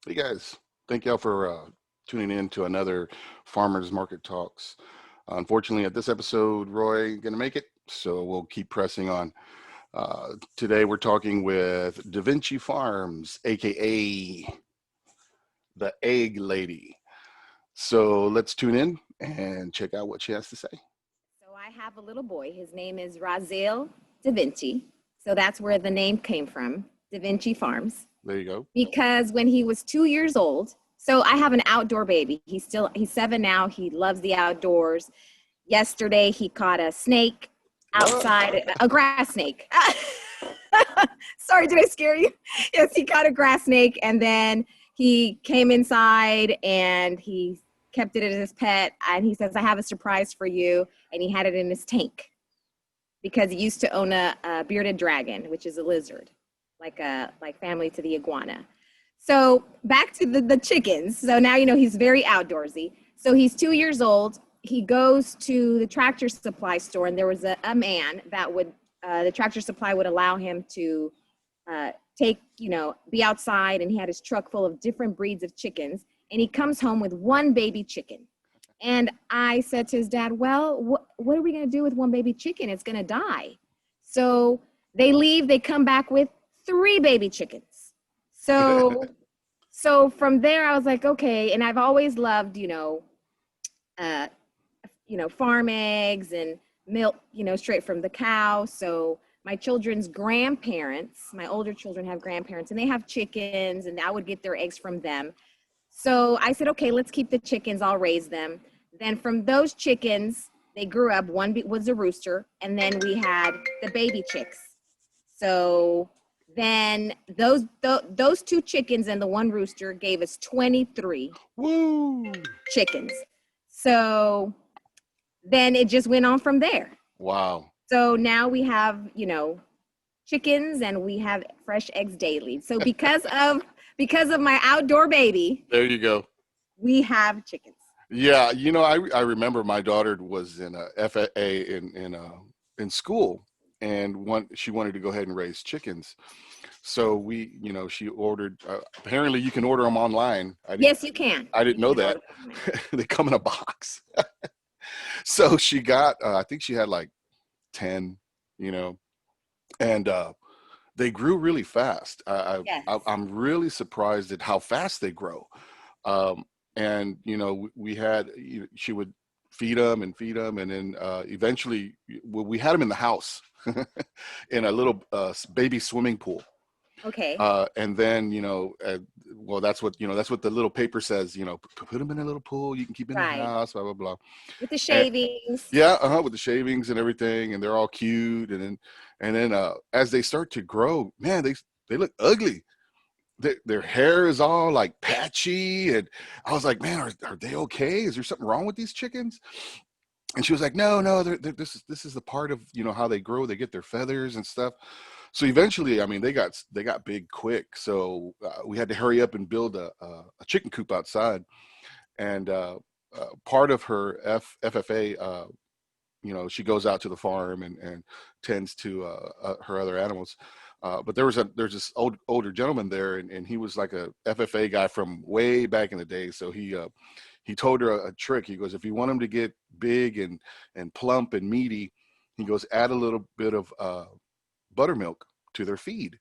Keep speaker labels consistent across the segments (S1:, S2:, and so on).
S1: Hey guys, thank y'all for tuning in to another Farmers Market Talks. Unfortunately, at this episode, Roy gonna make it, so we'll keep pressing on. Today, we're talking with DiVinci Farms, aka the Egg Lady. So let's tune in and check out what she has to say.
S2: So I have a little boy. His name is Raziel DiVinci. So that's where the name came from, DiVinci Farms.
S1: There you go.
S2: Because when he was 2 years old, so I have an outdoor baby. He's 7 now. He loves the outdoors. Yesterday he caught a snake
S1: What?
S2: outside, a grass snake. Sorry, did I scare you? Yes, he caught a grass snake, and then he came inside and he kept it as his pet. And he says, "I have a surprise for you." And he had it in his tank because he used to own a bearded dragon, which is a lizard, like family to the iguana. So back to the chickens. So now he's very outdoorsy. So he's 2 years old. He goes to the tractor supply store, and there was a man that would the tractor supply would allow him to be outside, and he had his truck full of different breeds of chickens, and he comes home with one baby chicken. And I said to his dad, "Well, what are we going to do with one baby chicken? It's going to die." So they leave, they come back with three baby chickens. So so from there I was like, okay, and I've always loved, uh, farm eggs and milk, straight from the cow. So my children's grandparents, my older children have grandparents, and they have chickens, and I would get their eggs from them. So I said, okay, let's keep the chickens. I'll raise them. Then from those chickens, they grew up. One was a rooster, and then we had the baby chicks. So then those two chickens and the one rooster gave us 23
S1: Woo!
S2: chickens. So then it just went on from there.
S1: Wow.
S2: So now we have, chickens, and we have fresh eggs daily. So because of my outdoor baby,
S1: There you go.
S2: we have chickens.
S1: Yeah, I remember my daughter was in a FFA in school, and she wanted to go ahead and raise chickens. So she ordered. Apparently, you can order them online.
S2: Yes, you can.
S1: I didn't know that. They come in a box. So she got. I think she had like 10. And they grew really fast.
S2: Yes.
S1: I'm really surprised at how fast they grow. And we had she would feed them, and then eventually we had them in the house in a little baby swimming pool.
S2: Okay.
S1: And then well, that's what the little paper says. Put them in a little pool. You can keep in the
S2: Right.
S1: house. Blah blah blah.
S2: With the
S1: And,
S2: shavings.
S1: yeah, with the shavings and everything, and they're all cute. And then as they start to grow, man, they look ugly. Their hair is all like patchy, and I was like, man, are they okay? Is there something wrong with these chickens? And she was like, no, this is the part of how they grow. They get their feathers and stuff. So eventually, I mean, they got big quick. So we had to hurry up and build a chicken coop outside. And part of her FFA, she goes out to the farm and tends to her other animals. But there's this older gentleman there, and he was like a FFA guy from way back in the day. So he told her a trick. He goes, if you want them to get big and plump and meaty, he goes, add a little bit of buttermilk to their feed.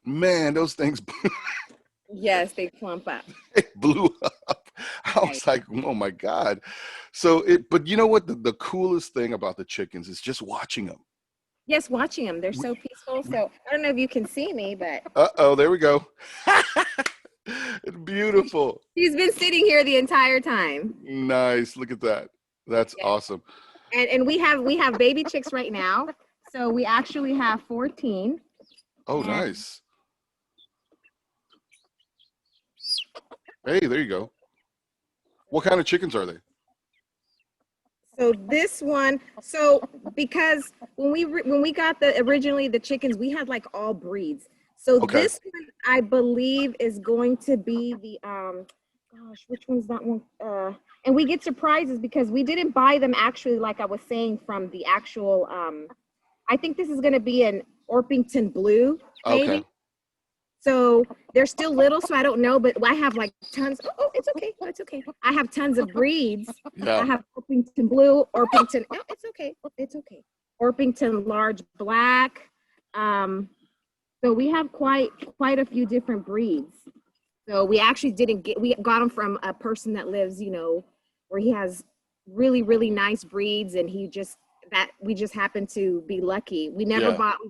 S1: Man, those things
S2: Yes, they plump up.
S1: blew up. I
S2: Right.
S1: was like, oh my God. But you know what? The coolest thing about the chickens is just watching them.
S2: Yes, watching them. They're so peaceful. So I don't know if you can see me, but
S1: Uh-oh, there we go. Beautiful.
S2: he's been sitting here the entire time.
S1: Nice. Look at that. That's
S2: Yes.
S1: awesome.
S2: And we have baby chicks right now. So we actually have 14.
S1: Oh,
S2: And
S1: nice. Hey, there you go. What kind of chickens are they?
S2: so this one, so because when we got originally the chickens, we had like all breeds. So
S1: Okay.
S2: this one, I believe, is going to be the gosh, which one's that one? And we get surprises because we didn't buy them actually, like I was saying, from the actual I think this is going to be an Orpington Blue,
S1: Okay.
S2: maybe. So they're still little, so I don't know, but I have like tons. Oh, it's okay. Oh, it's okay. I have tons of breeds. I
S1: Yeah.
S2: have Orpington Blue, Orpington. Oh, it's okay. It's okay. Orpington Large Black. Um, so we have quite a few different breeds. So we actually didn't get. We got them from a person that lives, where he has really nice breeds, and we just happened to be lucky.
S1: Yeah.
S2: We've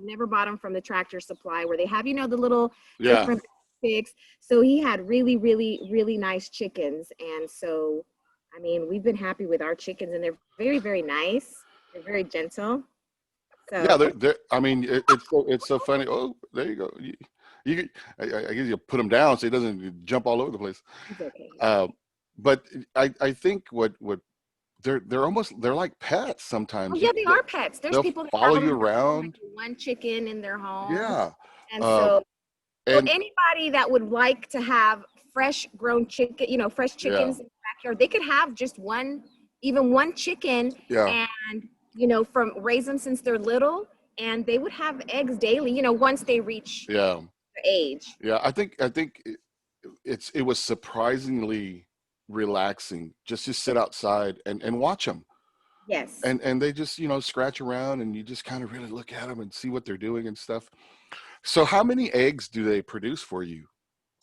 S2: never bought them from the Tractor Supply where they have, the little
S1: Yeah.
S2: different picks. So he had really nice chickens. And so, I mean, we've been happy with our chickens, and they're very nice. They're very gentle.
S1: Yeah.
S2: So
S1: I mean, it's so funny. Oh, there you go. I guess you put him down so he doesn't jump all over the place.
S2: it's okay.
S1: But I think what they're like pets
S2: Oh
S1: sometimes.
S2: yeah, they are pets. There's
S1: They'll
S2: people that
S1: follow
S2: have
S1: you
S2: them in their home, like
S1: around.
S2: one chicken in their home.
S1: Yeah.
S2: And
S1: Uh,
S2: so
S1: and
S2: anybody that would like to have fresh grown chicken, fresh
S1: yeah,
S2: chickens in the backyard, they could have just even one chicken,
S1: yeah,
S2: and from raise them since they're little, and they would have eggs daily, once they reach
S1: yeah,
S2: their age.
S1: yeah. I think it was surprisingly relaxing just to sit outside and watch them.
S2: Yes.
S1: And they just scratch around, and you just kind of really look at them and see what they're doing and stuff. So how many eggs do they produce for you?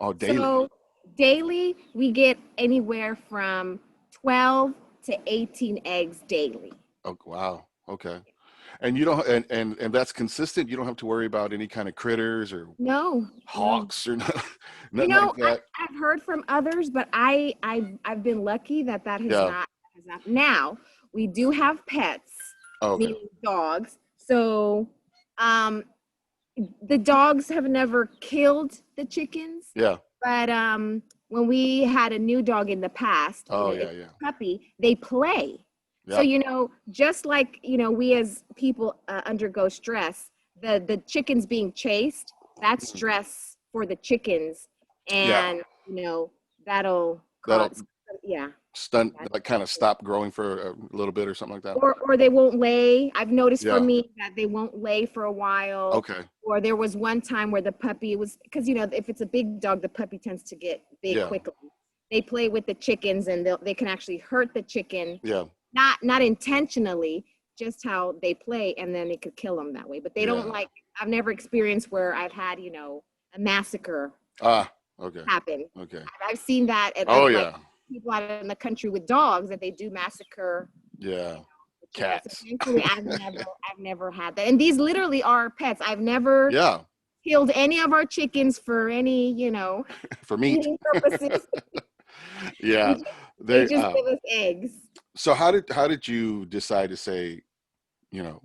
S1: Oh, daily.
S2: So daily, we get anywhere from 12 to 18 eggs daily.
S1: Oh, wow. Okay. And you don't, and that's consistent. You don't have to worry about any kind of critters or
S2: No, no.
S1: hawks or nothing like that.
S2: I've heard from others, but I've been lucky that
S1: Yeah.
S2: has not. Now we do have pets,
S1: Oh, okay.
S2: meaning dogs. So, the dogs have never killed the chickens,
S1: Yeah.
S2: but when we had a new dog in the past,
S1: Oh, yeah,
S2: it's
S1: yeah.
S2: a puppy, they play. So,
S1: Yeah.
S2: just like, we as people undergo stress, the chickens being chased, that's
S1: Mhm.
S2: stress for the chickens.
S1: Yeah.
S2: And, that'll
S1: That'll
S2: cause, yeah.
S1: stunt, like kind of stop growing for a little bit or something like that.
S2: Or they won't lay. I've noticed for
S1: Yeah.
S2: me that they won't lay for a while.
S1: Okay.
S2: Or there was one time where the puppy was, because if it's a big dog, the puppy tends to get big
S1: Yeah.
S2: quickly. They play with the chickens, and they can actually hurt the chicken,
S1: Yeah.
S2: not intentionally, just how they play, and then it could kill them that way. But they don't
S1: Yeah.
S2: I've never experienced where I've had a massacre
S1: Ah, okay.
S2: happen.
S1: Okay.
S2: I've seen that at
S1: Oh,
S2: like
S1: yeah.
S2: people out in the country with dogs, that they do massacre.
S1: Yeah.
S2: So
S1: Cats.
S2: thankfully, I've never had that. And these literally are pets. I've never
S1: Yeah.
S2: killed any of our chickens for any,
S1: For meat.
S2: eating purposes.
S1: Yeah.
S2: They
S1: They
S2: just give us eggs.
S1: So how did you decide to say, you know,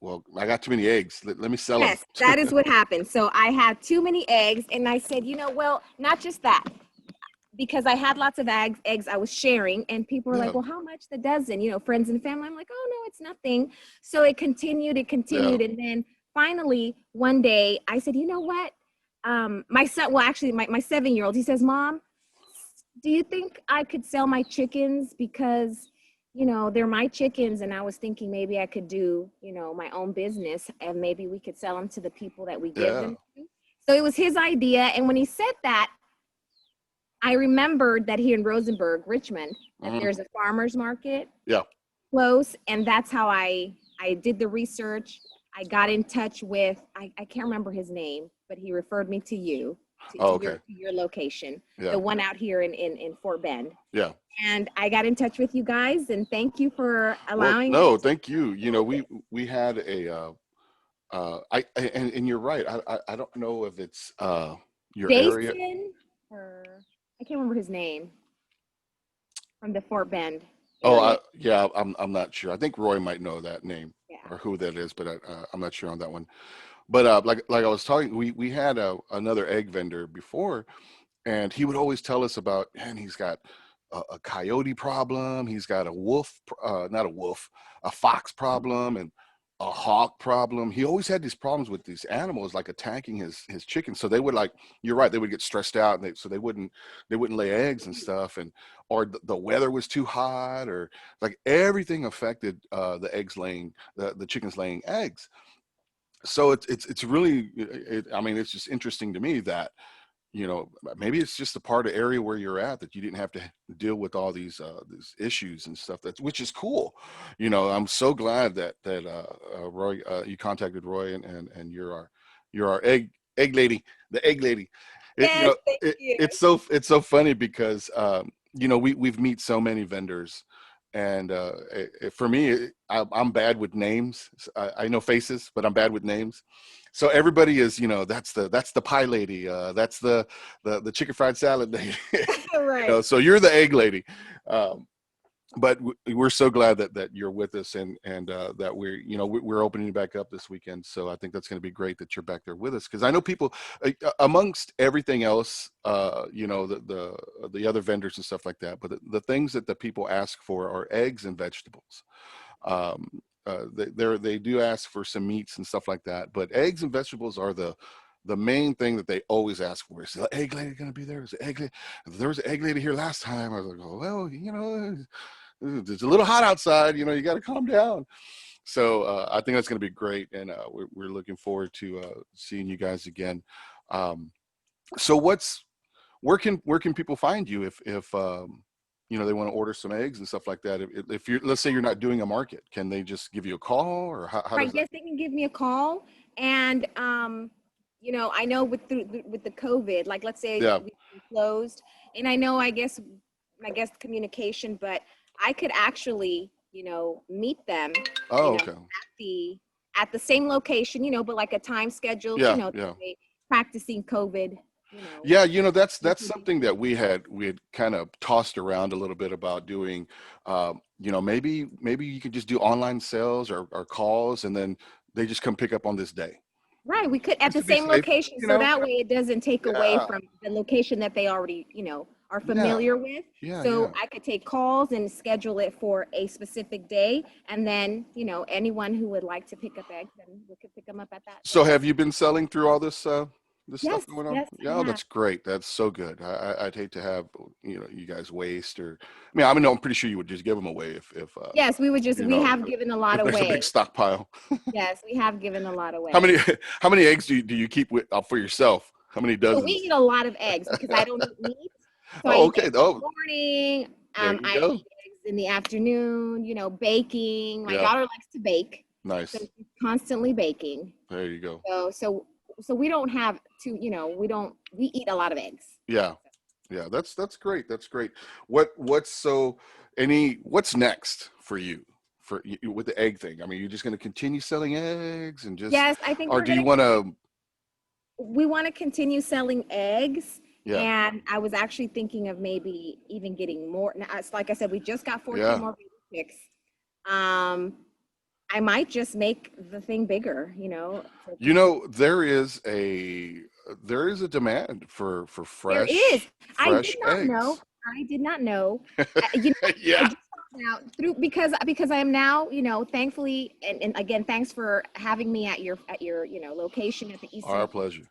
S1: well, I got too many eggs. Let me sell them.
S2: Yes, that is what happened. So I had too many eggs, and I said, well, not just that, because I had lots of eggs I was sharing, and people were like,
S1: Yeah.
S2: well, how much the dozen? Friends and family. I'm like, oh no, it's nothing. So it continued,
S1: Yeah.
S2: and then finally one day I said, you know what? My son, well, actually, my 7-year-old, he says, Mom, do you think I could sell my chickens, because they're my chickens, and I was thinking maybe I could do my own business, and maybe we could sell them to the people that we give
S1: Yeah.
S2: them to. So it was his idea, and when he said that, I remembered that here in Rosenberg, Richmond, that
S1: Mhm.
S2: there's a farmer's market
S1: Yeah.
S2: close, and that's how I did the research. I got in touch with, I can't remember his name, but he referred me to you,
S1: Oh,
S2: to
S1: okay.
S2: your location,
S1: Yeah.
S2: the one out here in Fort Bend.
S1: Yeah.
S2: And I got in touch with you guys, and thank you for
S1: Well,
S2: allowing me
S1: no,
S2: to.
S1: thank you. We had and you're right. I don't know if it's your area.
S2: Jason, or I can't remember his name, from the Fort Bend
S1: Oh,
S2: area.
S1: yeah, I'm not sure. I think Roy might know that name
S2: Yeah.
S1: or who that is, but I'm not sure on that one. But like I was talking, we had another egg vendor before, and he would always tell us about, man, he's got a coyote problem, he's got a wolf, not a wolf, a fox problem, and a hawk problem. He always had these problems with these animals, like attacking his chickens. So they would, like, you're right, they would get stressed out, and so they wouldn't lay eggs and stuff, and or the weather was too hot, or like everything affected the chickens laying eggs. So it's really, I mean, it's just interesting to me that, maybe it's just a part of area where you're at that you didn't have to deal with all these issues and stuff, which is cool. I'm so glad that Roy, you contacted Roy, and you're our egg lady, the egg lady. it, you
S2: Yes,
S1: know
S2: thank you.
S1: it's so funny because we've meet so many vendors, and for me, I'm bad with names. I know faces, but I'm bad with names. So everybody is, that's the pie lady, that's the chicken fried salad lady.
S2: Right.
S1: So you're the egg lady. um, but we're so glad that you're with us, and that we're opening back up this weekend. So I think that's going to be great that you're back there with us, because I know people, amongst everything else, the other vendors and stuff like that, but the things that the people ask for are eggs and vegetables. um, they do ask for some meats and stuff like that, but eggs and vegetables are the main thing that they always ask for. Is the egg lady going to be there? Is the egg lady? There was an egg lady here last time. I was like, oh, well, it's a little hot outside. You got to calm down. So I think that's going to be great, and we're looking forward to seeing you guys again. Um, so where can people find you if they want to order some eggs and stuff like that? If you're, let's say you're not doing a market, can they just give you a call, or how
S2: Right.
S1: does that?
S2: Yes, they can give me a call. And, I know with the COVID, like let's say
S1: Yeah.
S2: we closed, and I know, I guess communication, but I could actually, meet them,
S1: Oh, okay.
S2: at the same location, but like a time scheduled,
S1: Yeah, yeah.
S2: practicing COVID, you know.
S1: Yeah, that's something that we had kind of tossed around a little bit about doing. Maybe you could just do online sales, or calls, and then they just come pick up on this day,
S2: Right, we could at
S1: just
S2: the
S1: to be
S2: same
S1: safe.
S2: location,
S1: You
S2: so
S1: know?
S2: that way it doesn't take away
S1: Yeah,
S2: from the location that they already, are
S1: yeah,
S2: familiar with.
S1: yeah,
S2: So
S1: yeah.
S2: I could take calls and schedule it for a specific day, and then, anyone who would like to pick up eggs, then we could pick them up at that
S1: So
S2: day.
S1: have you been selling through all this stuff
S2: Yes,
S1: going on?
S2: yes,
S1: Yeah,
S2: I
S1: oh,
S2: have.
S1: that's great. That's so good. I'd hate to have you guys waste, or I'm pretty sure you would just give them away if
S2: Yes,
S1: you
S2: we
S1: know
S2: have given a lot
S1: if there's a big
S2: away.
S1: stockpile.
S2: Yes, we have given a lot
S1: How
S2: away.
S1: many how many eggs do you keep for yourself? How many
S2: So we
S1: dozens?
S2: eat a lot of eggs because I don't eat meat. So I
S1: Oh,
S2: eat
S1: okay.
S2: eggs in
S1: Oh,
S2: the morning.
S1: there you
S2: I
S1: go.
S2: eat eggs in the afternoon, baking. My
S1: Yeah,
S2: daughter likes to bake. So
S1: nice.
S2: she's constantly baking.
S1: There you go.
S2: So we don't have to, we eat a lot of eggs.
S1: Yeah, yeah. That's great. That's great. What's next for you with the egg thing? I mean, you're just going to continue selling eggs, and just,
S2: Yes, I think
S1: or do you want to?
S2: we want to continue selling eggs.
S1: Yeah,
S2: And I was actually thinking of maybe even getting more. Now, it's like I said, we just got 14
S1: yeah.
S2: more baby chicks. Um, I might just make the thing bigger, to continue.
S1: There is a demand for
S2: There is. I did
S1: fresh
S2: not know.
S1: eggs.
S2: I did not know. I
S1: Yeah.
S2: just found out through because I am now, thankfully, and again, thanks for having me at your location at the
S1: Our
S2: Eastern
S1: pleasure.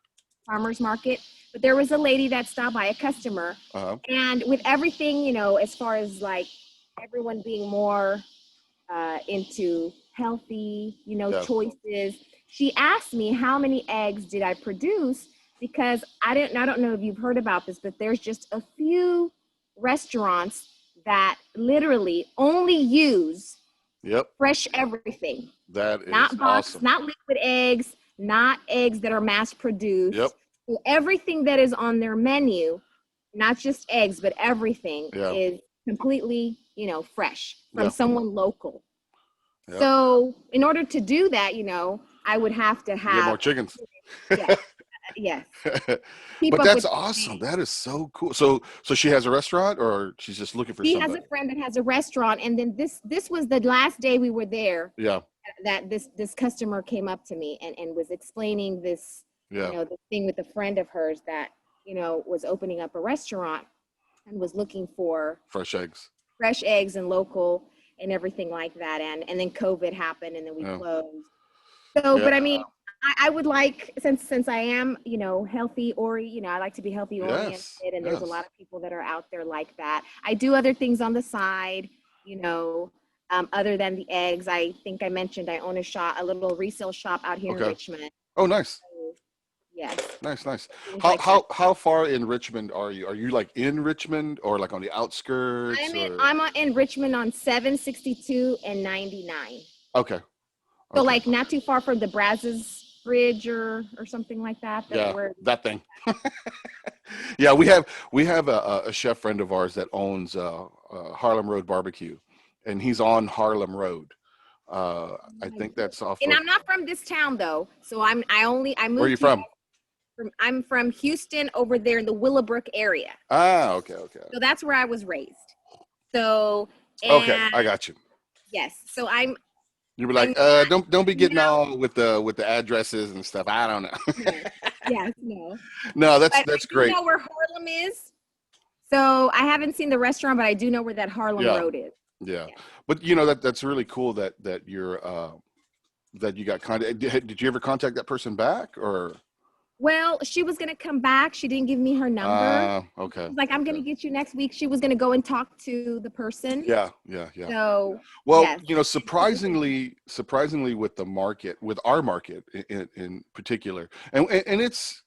S2: Farmers Market. But there was a lady that stopped by, a customer,
S1: Uh-huh.
S2: and with everything, as far as like everyone being more into healthy,
S1: Yes.
S2: choices. She asked me how many eggs did I produce, because I don't know if you've heard about this, but there's just a few restaurants that literally only use
S1: Yep.
S2: fresh everything,
S1: That is
S2: not boxed,
S1: awesome.
S2: not liquid eggs, not eggs that are mass
S1: Yep.
S2: produced. So everything that is on their menu, not just eggs, but everything
S1: Yeah.
S2: is completely, fresh from
S1: Yeah.
S2: someone local.
S1: Yep.
S2: So in order to do that, I would have to
S1: Get more
S2: have,
S1: chickens.
S2: yes, yes, keep
S1: But
S2: up
S1: that's
S2: with
S1: awesome.
S2: demand.
S1: That is so cool. So she has a restaurant, or she's just looking for
S2: She has a
S1: somebody?
S2: friend that has a restaurant, and then this was the last day we were there,
S1: Yeah.
S2: that this customer came up to me and was explaining this,
S1: Yeah.
S2: the thing with a friend of hers that, was opening up a restaurant and was looking for
S1: Fresh eggs.
S2: fresh eggs and local and everything like that. And then COVID happened, and then we
S1: Yeah.
S2: closed. So,
S1: Yeah.
S2: but I mean, I would like, since I am, healthy, or, I like to be healthy oriented,
S1: Yes.
S2: and there's a lot
S1: Yes.
S2: of people that are out there like that. I do other things on the side, you know. Other than the eggs, I think I mentioned I own a little resale shop out here in
S1: Okay.
S2: Richmond.
S1: Oh, nice.
S2: So, yes,
S1: Nice.
S2: things
S1: How
S2: like that.
S1: far in Richmond are you? Are you like in Richmond or like on the outskirts or?
S2: I'm in Richmond on 762 and 99.
S1: Okay.
S2: So
S1: Okay.
S2: like not too far from the Brazos Bridge or something like that.
S1: Yeah,
S2: Where
S1: that thing. Yeah, we have a chef friend of ours that owns Harlem Road Barbecue, and he's on Harlem Road. I think that's off
S2: and
S1: of.
S2: I'm not from this town though. So I
S1: Where are you
S2: moved here
S1: from?
S2: I'm from Houston over there in the Willowbrook area.
S1: Ah, okay.
S2: So that's where I was raised. So
S1: Okay,
S2: and
S1: I got you.
S2: yes, so
S1: You were
S2: I'm
S1: like, don't be getting
S2: now
S1: all with the addresses and stuff. I don't know.
S2: yes, yes, no.
S1: No,
S2: But I
S1: that's
S2: do
S1: great.
S2: know where Harlem is. So I haven't seen the restaurant, but I do know where that Harlem
S1: Yeah,
S2: Road is.
S1: yeah.
S2: Yeah.
S1: But that's really cool that you're that you got contact. Did you ever contact that person back or?
S2: Well, she was gonna come back. She didn't give me her number.
S1: Okay,
S2: She's like, I'm gonna
S1: okay.
S2: get you next week. She was gonna go and talk to the person.
S1: Yeah.
S2: So
S1: Well,
S2: yes.
S1: surprisingly with the market, with our market in particular, and it's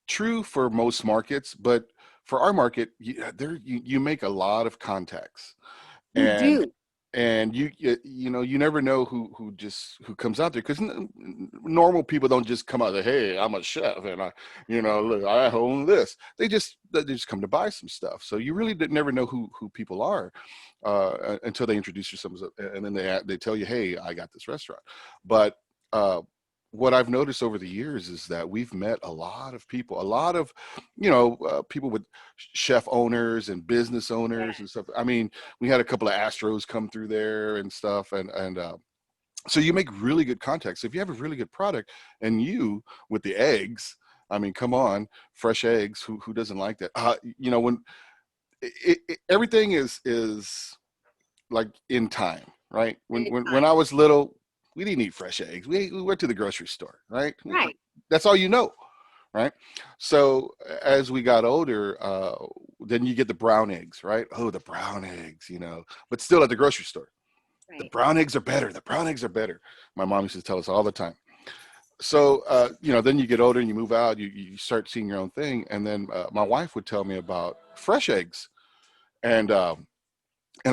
S1: true for most markets, but for our market, you make a lot of contacts,
S2: You
S1: and
S2: do.
S1: you never know who comes out there because normal people don't just come out there, hey, I'm a chef and look, I own this. They just come to buy some stuff, so you really never know who people are until they introduce themselves, and then they tell you, hey, I got this restaurant. But what I've noticed over the years is that we've met a lot of people, a lot of people with chef owners and business owners and stuff. I mean, we had a couple of Astros come through there and stuff, and so you make really good contacts. If you have a really good product, and you with the eggs, I mean, come on, fresh eggs. Who doesn't like that? When everything is like in time, right? When I was little, we didn't eat fresh eggs. We went to the grocery store, right?
S2: Right.
S1: That's all you know, right? So as we got older, then you get the brown eggs, right? Oh, the brown eggs, but still at the grocery store. The
S2: Right.
S1: brown eggs are better. The brown eggs are better. My mom used to tell us all the time. So, then you get older and you move out, you start seeing your own thing. And then my wife would tell me about fresh eggs. And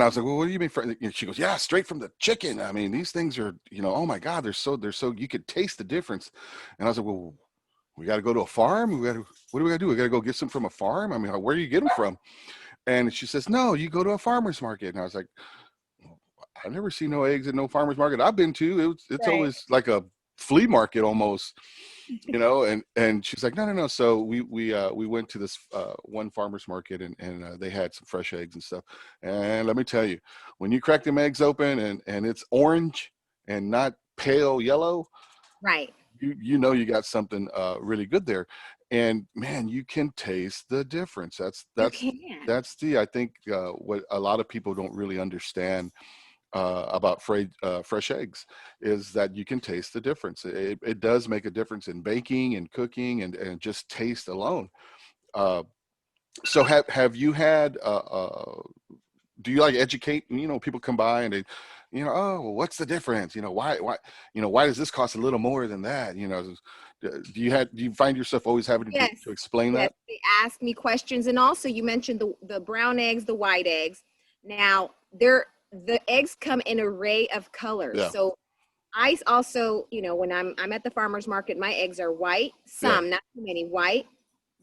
S1: I was like, well, what do you mean? She goes, yeah, straight from the chicken. I mean, these things are, oh my God, they're so, you could taste the difference. And I was like, well, we got to go to a farm. What do we got to do? We got to go get some from a farm. I mean, where do you get them from? And she says, no, you go to a farmer's market. And I was like, I've never seen no eggs at no farmer's market I've been to. It's
S2: Right.
S1: always like a flea market almost, and she's like, no. So we went to this one farmer's market, and they had some fresh eggs and stuff. And let me tell you, when you crack them eggs open and it's orange and not pale yellow,
S2: Right.
S1: you got something really good there. And man, you can taste the difference.
S2: You can.
S1: I think what a lot of people don't really understand about fresh eggs is that you can taste the difference. It does make a difference in baking and cooking and just taste alone. So have you had do you like educate, people come by and they, oh, well, what's the difference? Why does this cost a little more than that? Do you find yourself always having
S2: Yes.
S1: to explain
S2: Yes.
S1: that?
S2: They ask me questions. And also you mentioned the brown eggs, the white eggs. Now the eggs come in an array of colors.
S1: Yeah.
S2: So I also, when I'm at the farmer's market, my eggs are white, some, not too many, white,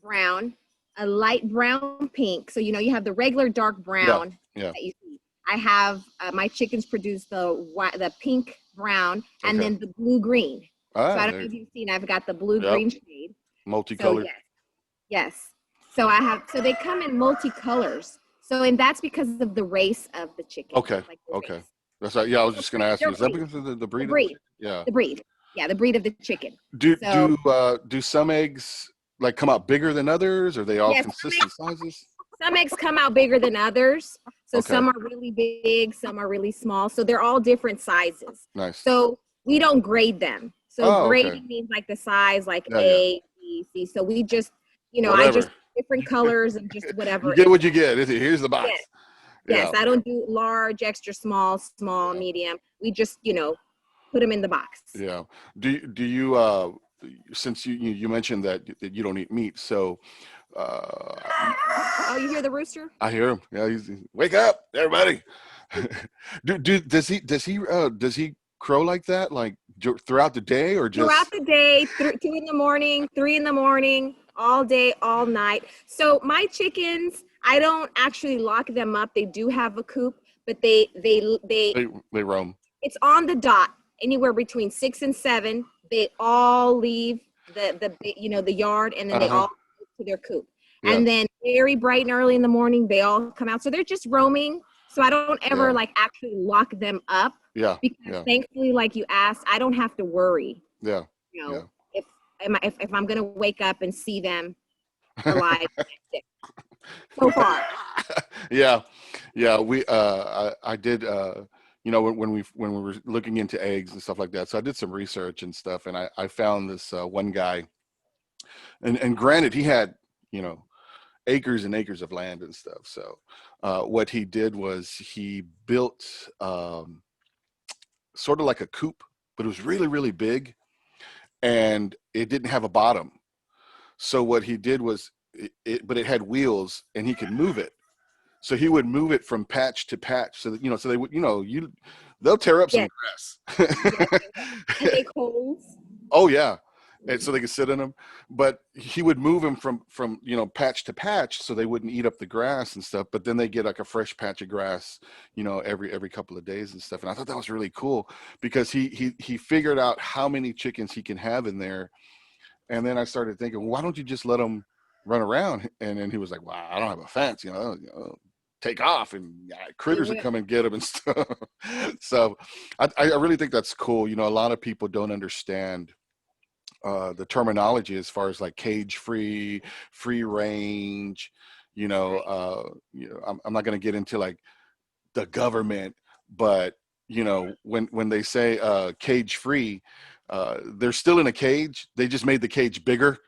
S2: brown, a light brown pink. So, you have the regular dark brown
S1: Yeah.
S2: that you see. I have my chickens produce the pink brown and
S1: Okay.
S2: then the blue green. So I don't know
S1: there-
S2: if you've seen, I've got the blue
S1: Yep.
S2: green shade. So
S1: Multicolored.
S2: yes. So they come in multicolors. So, and that's because of the race of the chicken.
S1: Okay.
S2: Like the
S1: Okay.
S2: race.
S1: That's right. Yeah, I was just going to ask you,
S2: They're
S1: is that
S2: breed.
S1: because of the breed?
S2: The breed.
S1: Yeah.
S2: The breed. Yeah, the breed of the chicken.
S1: Do some eggs like come out bigger than others? Are they all
S2: Yes,
S1: consistent sizes?
S2: some eggs come out bigger than others. So
S1: Okay.
S2: some are really big, some are really small. So they're all different sizes.
S1: Nice.
S2: So we don't grade them. So
S1: Oh, okay.
S2: grading means like the size, like
S1: Yeah,
S2: A, B, C. So we just, I
S1: Whatever.
S2: just different colors and just whatever.
S1: You get what you get. Here's the box.
S2: Yes. Yes,
S1: Yeah,
S2: I don't do large, extra small, small,
S1: yeah,
S2: medium. We just, put them in the box.
S1: yeah. Do you since you mentioned that you don't eat meat, so uh,
S2: Oh, you hear the rooster?
S1: I hear him. Yeah, wake up, everybody. Does he crow like that like throughout the day or
S2: Throughout
S1: just
S2: the day, 2 in the morning, 3 in the morning, all day, all night. So my chickens, I don't actually lock them up. They do have a coop, but they
S1: they roam?
S2: it's on the dot. Anywhere between 6 and 7, they all leave the yard, and then they
S1: Uh-huh.
S2: all go to their coop.
S1: Yeah,
S2: And then very bright and early in the morning, they all come out. So they're just roaming. So I don't ever
S1: yeah,
S2: like actually lock them up,
S1: yeah,
S2: because
S1: yeah,
S2: thankfully, like you asked, I don't have to worry,
S1: yeah,
S2: you know,
S1: yeah.
S2: if I'm gonna wake up and see them alive the next day. So far.
S1: Yeah, yeah. I did when we were looking into eggs and stuff like that. So I did some research and stuff, and I found this one guy, and granted he had you know acres and acres of land and stuff. So what he did was he built sort of like a coop, but it was really really big, and it didn't have a bottom. So what he did was but it had wheels, and he could move it. So he would move it from patch to patch, so that so they would they'll tear up some
S2: Yes,
S1: grass.
S2: yes, they will. And make holes.
S1: Oh yeah, and so they could sit in them. But he would move them from patch to patch, so they wouldn't eat up the grass and stuff. But then they get like a fresh patch of grass, every couple of days and stuff. And I thought that was really cool because he figured out how many chickens he can have in there. And then I started thinking, well, why don't you just let them run around? And then he was like, well, I don't have a fence, take off, and
S2: They
S1: critters would
S2: will.
S1: come and get them and stuff. So I really think that's cool. A lot of people don't understand the terminology as far as like cage free, free range.
S2: Right.
S1: I'm not going to get into like the government, but when they say cage free, they're still in a cage. They just made the cage bigger.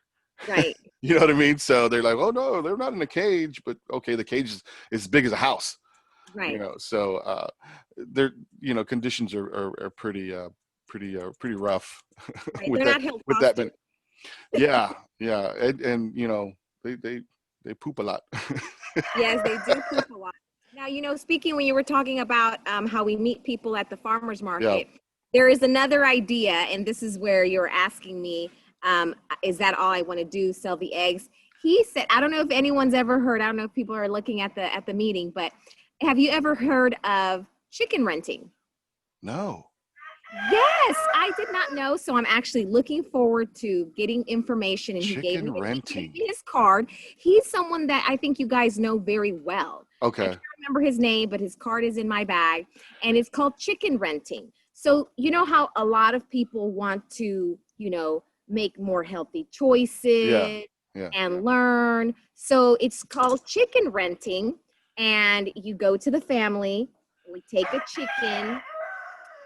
S2: Right.
S1: You know what I mean? So they're like, oh no, they're not in a cage, but okay, the cage is as big as a house.
S2: Right.
S1: So they're conditions are pretty rough
S2: Right.
S1: with
S2: They're
S1: that
S2: not held
S1: with that.
S2: hostage.
S1: But yeah, yeah, and they poop a lot.
S2: Yes, they do poop a lot. Now, speaking when you were talking about how we meet people at the farmer's
S1: Yeah.
S2: market, there is another idea, and this is where you're asking me, is that all I want to do, sell the eggs? He said, I don't know if anyone's ever heard, I don't know if people are looking at the meeting, but have you ever heard of chicken renting?
S1: No.
S2: Yes, I did not know. So I'm actually looking forward to getting information. And
S1: Chicken
S2: he gave
S1: renting.
S2: me his card. He's someone that I think you guys know very well. I
S1: Okay.
S2: can't remember his name, but his card is in my bag. And it's called chicken renting. So you know how a lot of people want to, make more healthy
S1: Yeah.
S2: choices
S1: Yeah.
S2: and learn. So it's called chicken renting. And you go to the family, we take a chicken,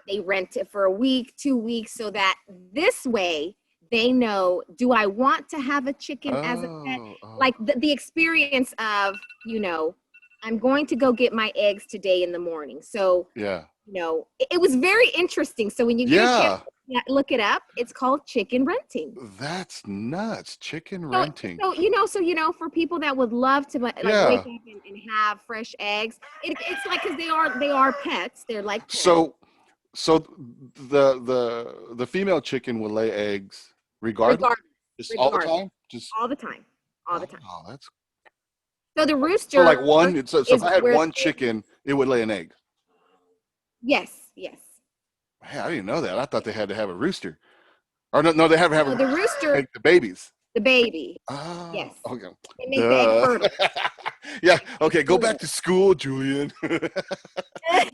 S2: they rent it for a week, 2 weeks, so that this way they know, do I want to have a chicken as a pet?
S1: Oh, oh.
S2: Like the experience of, I'm going to go get my eggs today in the morning. So,
S1: Yeah.
S2: it was very interesting. So when you get a chance
S1: Yeah.
S2: to look it up, it's called chicken renting.
S1: That's nuts. Chicken
S2: So,
S1: renting.
S2: for people that would love to like wake
S1: Yeah.
S2: up and have fresh eggs, it's like, because they are pets. They're like pets.
S1: So so the female chicken will lay eggs regardless,
S2: Regardless,
S1: just all the
S2: regardless,
S1: time. Just
S2: all the time, all the time.
S1: oh, that's
S2: So the
S1: so like
S2: rooster
S1: one. So if
S2: is
S1: I had
S2: where
S1: one chicken, it would lay an egg.
S2: yes, yes.
S1: Hey, I didn't know that. I thought they had to have a rooster. Or no, no, they have to have a
S2: No, the
S1: rooster to
S2: rooster,
S1: make the babies.
S2: the baby.
S1: Oh,
S2: Yes,
S1: okay.
S2: they make the egg
S1: Duh.
S2: fertile.
S1: Yeah. Okay. Go back
S2: Fertile.
S1: to school, Julian.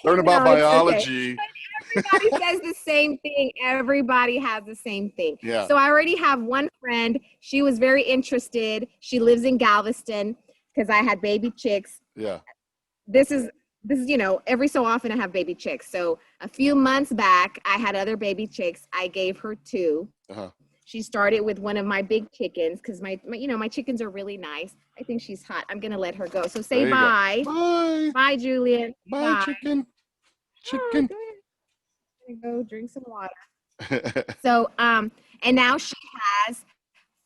S1: Learn about
S2: No, it's okay.
S1: biology.
S2: Everybody says the same thing. Everybody has the same thing.
S1: Yeah.
S2: So I already have one friend. She was very interested. She lives in Galveston because I had baby chicks.
S1: Yeah.
S2: This is every so often I have baby chicks. So a few months back I had other baby chicks. I gave her two.
S1: Uh-huh.
S2: She started with one of my big chickens because my chickens are really nice. I think she's hot. I'm gonna let her go. So say
S1: There you go.
S2: bye.
S1: Bye.
S2: Bye, Julian.
S1: Bye,
S2: Bye.
S1: chicken.
S2: Oh,
S1: Chicken.
S2: go ahead. Go drink some water. So and now she has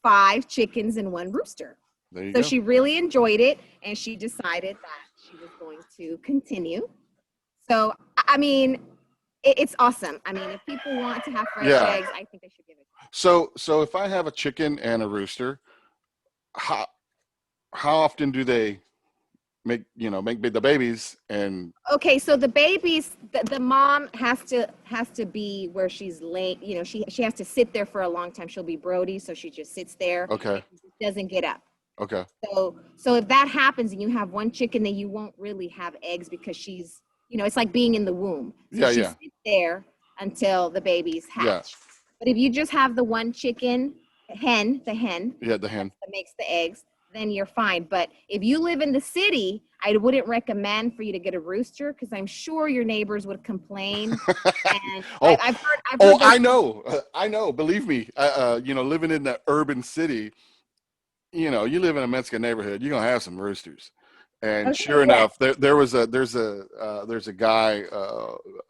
S2: 5 chickens and 1 rooster.
S1: There you
S2: So
S1: go.
S2: she really enjoyed it, and she decided that she was going to continue. So I mean, it's awesome. I mean, if people want to have fresh
S1: Yeah.
S2: eggs, I think they should give it.
S1: So if I have a chicken and a rooster, how often do they make the babies? And
S2: Okay, so the babies, the mom has to be where she's laying. She has to sit there for a long time. She'll be Brody, so she just sits there.
S1: okay.
S2: And doesn't get up.
S1: Okay.
S2: So if that happens and you have 1 chicken, then you won't really have eggs because she's, it's like being in the womb. So she sits there until the babies hatch.
S1: Yeah.
S2: But if you just have the 1 chicken, the hen,
S1: Yeah, the hen.
S2: that makes the eggs, then you're fine. But if you live in the city, I wouldn't recommend for you to get a rooster because I'm sure your neighbors would complain. And I've heard
S1: I know. Believe me, living in the urban city, you live in a Mexican neighborhood, you're gonna have some roosters. And
S2: Okay,
S1: sure enough, there's a guy.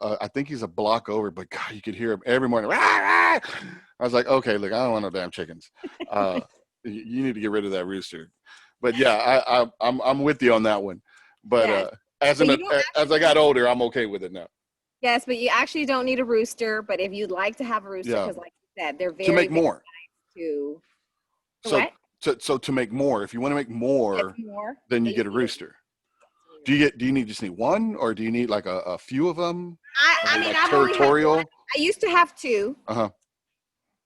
S1: I think he's a block over, but God, you could hear him every morning. Rah, rah! I was like, okay, look, I don't want no damn chickens. You need to get rid of that rooster. But yeah, I'm with you on that one. But
S2: Yes.
S1: as I got older, I'm okay with it now.
S2: Yes, but you actually don't need a rooster. But if you'd like to have a rooster, because like you said, they're very
S1: to make more.
S2: To
S1: So
S2: what?
S1: so to make more, if you want to make more, then you get a rooster. Do you just need 1, or do you need like a few of them?
S2: I mean,
S1: like
S2: I've
S1: territorial.
S2: only had 1. I used to have 2.
S1: Uh-huh.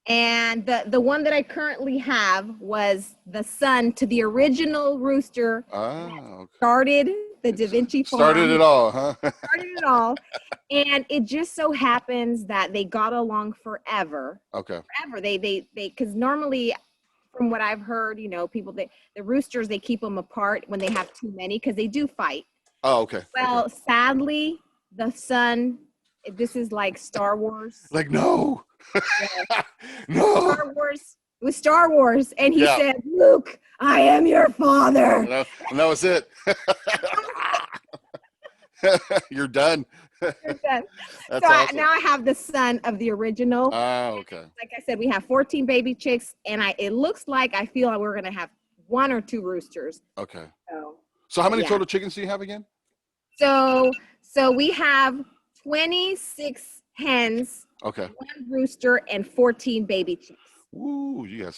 S2: And the one that I currently have was the son to the original rooster.
S1: Okay.
S2: Started the DiVinci farm.
S1: Started it all, huh?
S2: Started it all. And it just so happens that they got along forever.
S1: Okay.
S2: Forever. They because normally, from what I've heard, people, the roosters, they keep them apart when they have too many because they do fight.
S1: Oh, okay.
S2: Well, sadly, the son, this is like Star Wars.
S1: Like, no.
S2: Yeah.
S1: No.
S2: Star Wars. It was Star Wars. And he said, Luke, I am your father.
S1: And that was it. You're done.
S2: You're done.
S1: That's
S2: so
S1: awesome.
S2: now I have the son of the original.
S1: Oh, okay.
S2: Like I said, we have 14 baby chicks, and it looks like I feel like we're gonna have 1 or 2 roosters.
S1: Okay.
S2: So
S1: how many total chickens do you have again?
S2: So we have 26 hens.
S1: Okay.
S2: 1 rooster and 14 baby chicks.
S1: Ooh, you're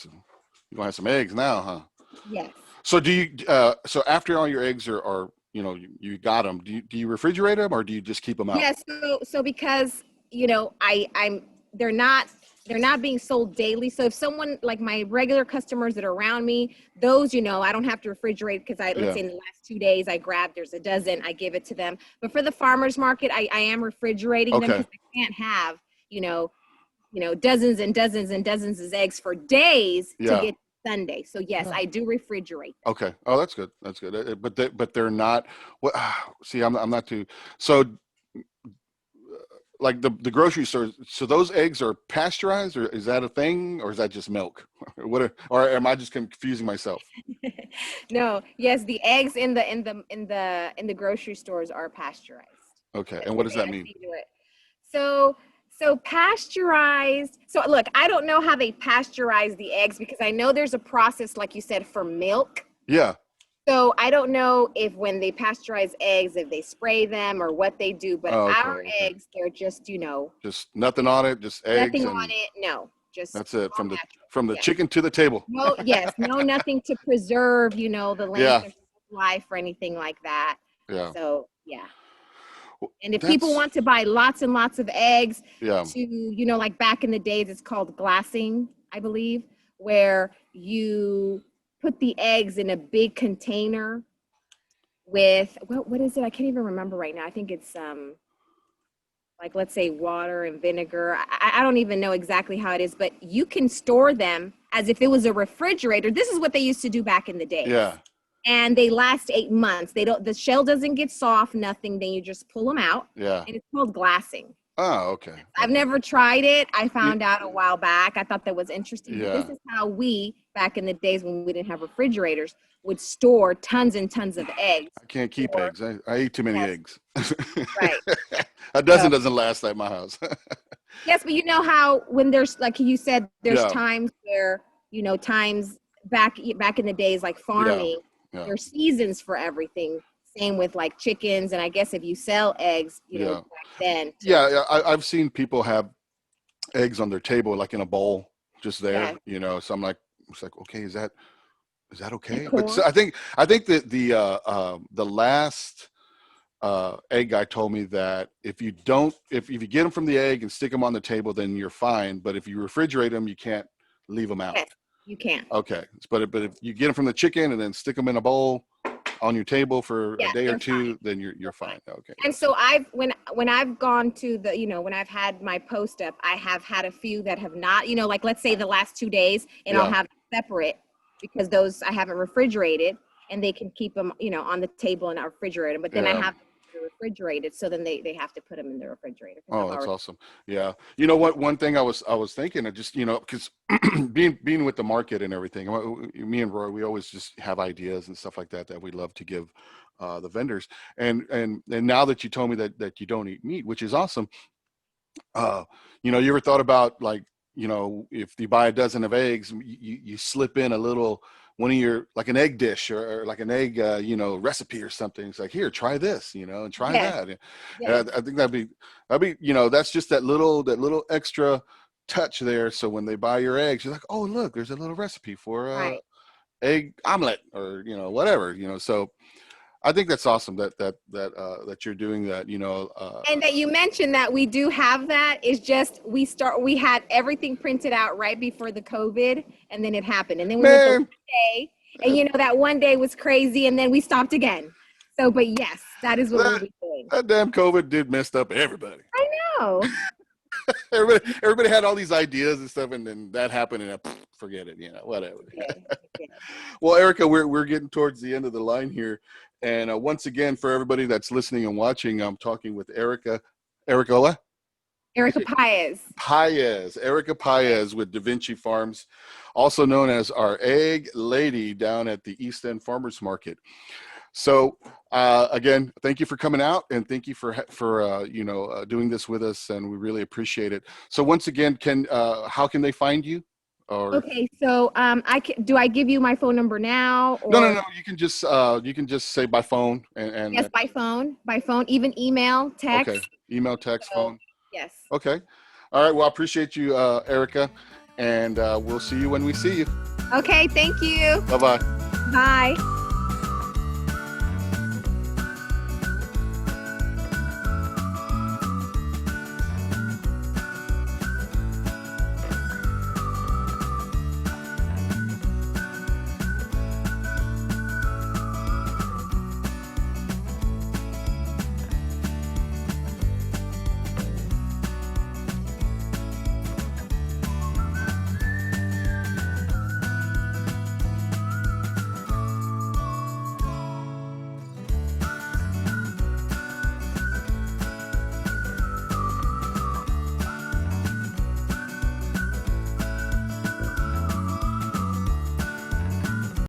S1: gonna have some eggs now, huh?
S2: Yes.
S1: So do you? So after all your eggs are you got them. Do you refrigerate them, or do you just keep them out?
S2: Yes. So because they're not being sold daily. So if someone like my regular customers that are around me, those I don't have to refrigerate because let's say in the last 2 days I grabbed, there's a dozen, I give it to them. But for the farmers market, I am refrigerating them because I can't have dozens and dozens and dozens of eggs for days to get Sunday. So yes, I do refrigerate them.
S1: Okay. Oh, that's good. That's good. But they're not. What? See, I'm not too. So, like the grocery store. So those eggs are pasteurized, or is that a thing, or is that just milk? Or am I just confusing myself?
S2: No. Yes, the eggs in the grocery stores are pasteurized.
S1: Okay. And what does that mean?
S2: So pasteurized. So look, I don't know how they pasteurize the eggs because I know there's a process, like you said, for milk.
S1: Yeah.
S2: So I don't know if when they pasteurize eggs, if they spray them or what they do, but our eggs, they're just,
S1: just nothing on it, just eggs.
S2: Nothing on it. No, just
S1: that's it. From the chicken to the table.
S2: No, yes, no, nothing to preserve, the length of life or anything like that.
S1: Yeah.
S2: So yeah. And if people want to buy lots and lots of eggs to, like back in the days, it's called glassing, I believe, where you put the eggs in a big container with, what is it? I can't even remember right now. I think it's like, let's say water and vinegar. I don't even know exactly how it is, but you can store them as if it was a refrigerator. This is what they used to do back in the day.
S1: Yeah.
S2: And they last 8 months. The shell doesn't get soft, nothing. Then you just pull them out.
S1: Yeah.
S2: And it's called glassing.
S1: Oh, okay.
S2: I've never tried it. I found out a while back. I thought that was interesting. But
S1: Yeah.
S2: this is how we, back in the days when we didn't have refrigerators, would store tons and tons of eggs.
S1: I can't keep
S2: Or,
S1: eggs. I eat too many
S2: yes,
S1: eggs.
S2: right.
S1: A
S2: So
S1: dozen doesn't last at my house.
S2: yes, but you know how when there's, like you said, there's
S1: Yeah.
S2: times where, times back in the days, like
S1: Yeah.
S2: farming,
S1: Yeah.
S2: there's seasons for everything. Same with like chickens, and I guess if you sell eggs,
S1: Yeah.
S2: back then too.
S1: Yeah. I've seen people have eggs on their table, like in a bowl, just there.
S2: Yes,
S1: So I'm like, it's like, okay, is that okay? But
S2: decor.
S1: I think that the last egg guy told me that if you get them from the egg and stick them on the table, then you're fine. But if you refrigerate them, you can't leave them out.
S2: Yes, you can.
S1: Okay, but if you get them from the chicken and then stick them in a bowl on your table for a
S2: Yeah,
S1: day or
S2: they're fine.
S1: two, then you're fine. Okay.
S2: And so when I've gone to when I've had my post up, I have had a few that have not, like let's say the last 2 days, and I'll
S1: Yeah.
S2: have separate because those I haven't refrigerated, and they can keep them, on the table and not refrigerate them. But then I
S1: Yeah.
S2: have them refrigerated, so then they have to put them in the refrigerator.
S1: Oh, that's awesome. Yeah. You know what? One thing I was thinking of just, because being with the market and everything, me and Roy, we always just have ideas and stuff like that we love to give the vendors. And now that you told me that you don't eat meat, which is awesome. You ever thought about, like, if you buy a dozen of eggs, you slip in a little one of your, like an egg dish or like an egg recipe or something. It's like, here, try this, and try
S2: Yes.
S1: that.
S2: Yes.
S1: And I think that'd be that's just that little extra touch there. So when they buy your eggs, you're like, oh, look, there's a little recipe for
S2: Right.
S1: egg omelet or whatever. So I think that's awesome that you're doing that.
S2: And that you mentioned that we do have that is just we had everything printed out right before the COVID, and then it happened, and then we went to
S1: Man,
S2: one day, and that one day was crazy, and then we stopped again. So, but yes, that is what we'll
S1: that
S2: be doing.
S1: that damn COVID did messed up everybody.
S2: I know.
S1: Everybody had all these ideas and stuff, and then that happened, and forget it. Whatever.
S2: Yeah.
S1: Well, Erica, we're getting towards the end of the line here, and once again, for everybody that's listening and watching, I'm talking with Erica. Erica what?
S2: Erica Paez.
S1: Erica Paez with DiVinci Farms, also known as our egg lady down at the East End Farmers Market. So again, thank you for coming out, and thank you for doing this with us, and we really appreciate it. So once again, how can they find you? Or
S2: Okay, so do I give you my phone number now? Or
S1: no, you can just say by phone and
S2: yes, by phone, even email, text.
S1: okay, email, text,
S2: So,
S1: phone.
S2: yes.
S1: Okay, all right. Well, I appreciate you, Erica, and we'll see you when we see you.
S2: Okay, thank you.
S1: Bye-bye.
S2: Bye.